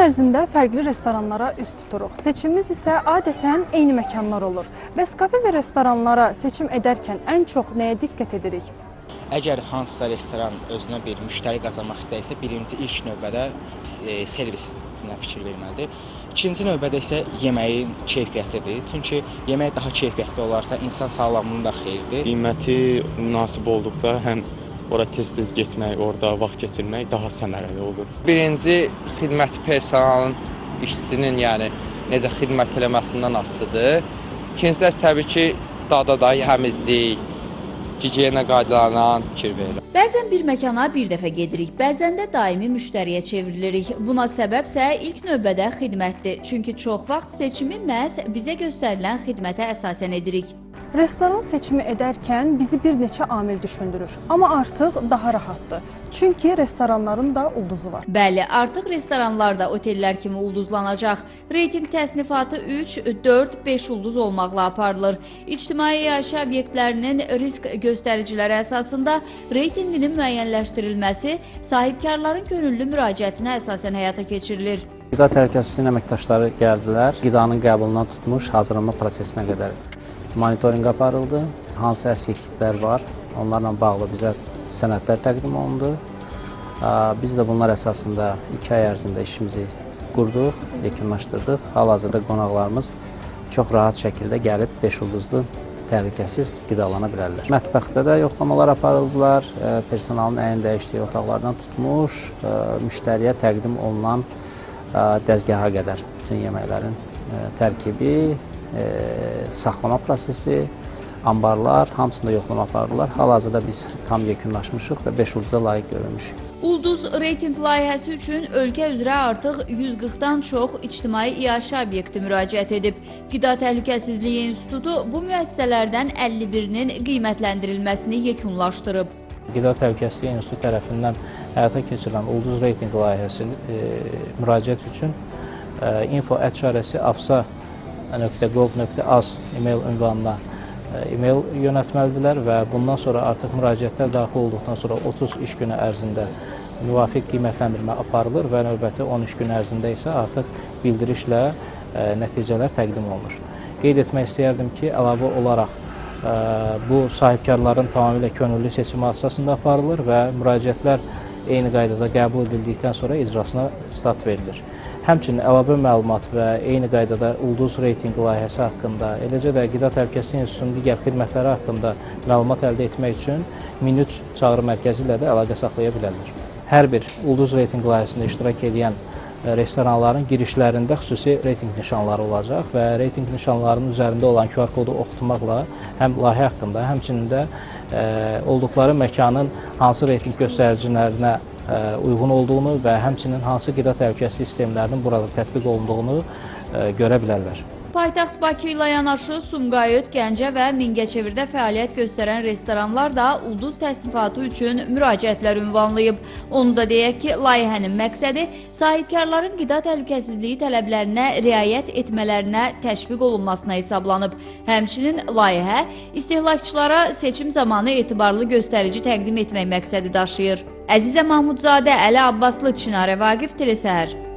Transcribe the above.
ərzində fərqli restoranlara üst tuturuq. Seçimimiz isə adətən eyni məkanlar olur. Bəs kafe və restoranlara seçim edərkən ən çox nəyə diqqət edirik? Əgər hansısa restoran özünə bir müştəri qazanmaq istəyirsə, ilk növbədə servisinə fikir verməlidir. İkinci növbədə isə yeməyin keyfiyyətidir. Çünki yemək daha keyfiyyətli olarsa, insan sağlamlığına da xeyirdir. Qiyməti münasib olduqda həm ora tez-tez getmək, orada vaxt keçirmək daha səmərəli olur. Birinci, xidmət personalın, işçisinin, yəni necə xidmət eləməsindən asılıdır. İkincisi, təbii ki, dada da təmizlik, gigiyena qaydalarına fikir verir. Bəzən bir məkana bir dəfə gedirik, bəzən də daimi müştəriyə çevrilirik. Buna səbəbsə ilk növbədə xidmətdir. Çünki çox vaxt seçimi məhz bizə göstərilən xidmətə əsasən edirik. Restoran seçimi edərkən bizi bir neçə amil düşündürür. Amma artıq daha rahatdır. Çünki restoranların da ulduzu var. Bəli, artıq restoranlar da otellər kimi ulduzlanacaq. Reyting təsnifatı 3, 4, 5 ulduz olmaqla aparılır. İctimai yaşayış obyektlərinin risk göstəriciləri əsasında reytinginin müəyyənləşdirilməsi sahibkarların könüllü müraciətinə əsasən həyata keçirilir. Qida Təhlükəsizliyi əməkdaşları gəldilər, qidanın qəbulundan tutmuş hazırlanma prosesinə qədər monitorinq aparıldı, hansı əksikliklər var, onlarla bağlı bizə sənədlər təqdim olundu. Biz də bunlar əsasında 2 ay ərzində işimizi qurduq, yekunlaşdırdıq. Hal-hazırda qonaqlarımız çox rahat şəkildə gəlib 5 ulduzlu təhlükəsiz qidalana bilərlər. Mətbəxdə də yoxlamalar aparıldılar, personalın əyin dəyişdiyi otaqlardan tutmuş, müştəriyə təqdim olunan dəzgaha qədər bütün yeməklərin tərkibi, saxlama prosesi, ambarlar, hamısında yoxlama aparırlar. Hal-hazırda biz tam yekunlaşmışıq və 5 ulduza layiq görülmüşük. Ulduz reyting layihəsi üçün ölkə üzrə artıq 140-dan çox ictimai yaşayış obyekti müraciət edib. Qida Təhlükəsizliyi İnstitutu bu müəssisələrdən 51-nin qiymətləndirilməsini yekunlaşdırıb. Qida Təhlükəsizliyi İnstitutu tərəfindən həyata keçirilən Ulduz reyting layihəsi müraciət üçün info@afsa.gov.az e-mail ünvanına e-mail yönəltməlidirlər və bundan sonra artıq müraciətlər daxil olduqdan sonra 30 iş günü ərzində müvafiq qiymətləndirmə aparılır və növbəti 13 gün ərzində isə artıq bildirişlə nəticələr təqdim olunur. Qeyd etmək istəyərdim ki, əlavə olaraq bu sahibkarların tamamilə könüllü seçimi əsasında aparılır və müraciətlər eyni qaydada qəbul edildikdən sonra icrasına start verilir. Həmçinin əlavə məlumat və eyni qaydada Ulduz reyting layihəsi haqqında, eləcə də Qida Təhlükəsizliyi İnstitutunun digər xidmətləri haqqında məlumat əldə etmək üçün 1003 çağrı mərkəzi ilə də əlaqə saxlaya bilərlər. Hər bir Ulduz reyting layihəsində iştirak edən restoranların girişlərində xüsusi reyting nişanları olacaq və reyting nişanlarının üzərində olan QR kodu oxutmaqla həm layihə haqqında, həmçinin də olduqları məkanın hansı reyting göstəricilərinə uyğun olduğunu və həmçinin hansı qida təhlükəsizliyi sistemlərinin burada tətbiq olunduğunu görə bilərlər. Paytaxt Bakı ilə yanaşı Sumqayıt, Gəncə və Mingəçevirdə fəaliyyət göstərən restoranlar da Ulduz təsnifatı üçün müraciətlər ünvanlayıb. Onu da deyək ki, layihənin məqsədi sahibkarların qida təhlükəsizliyi tələblərinə riayət etmələrinə təşviq olunmasına hesablanıb. Həmçinin layihə istehlakçılara seçim zamanı etibarlı göstərici təqdim etmək məqsədi daşıyır. Əzizə Mahmudzadə, Əli Abbaslı, Çinarə Vaqif, Telesəhər.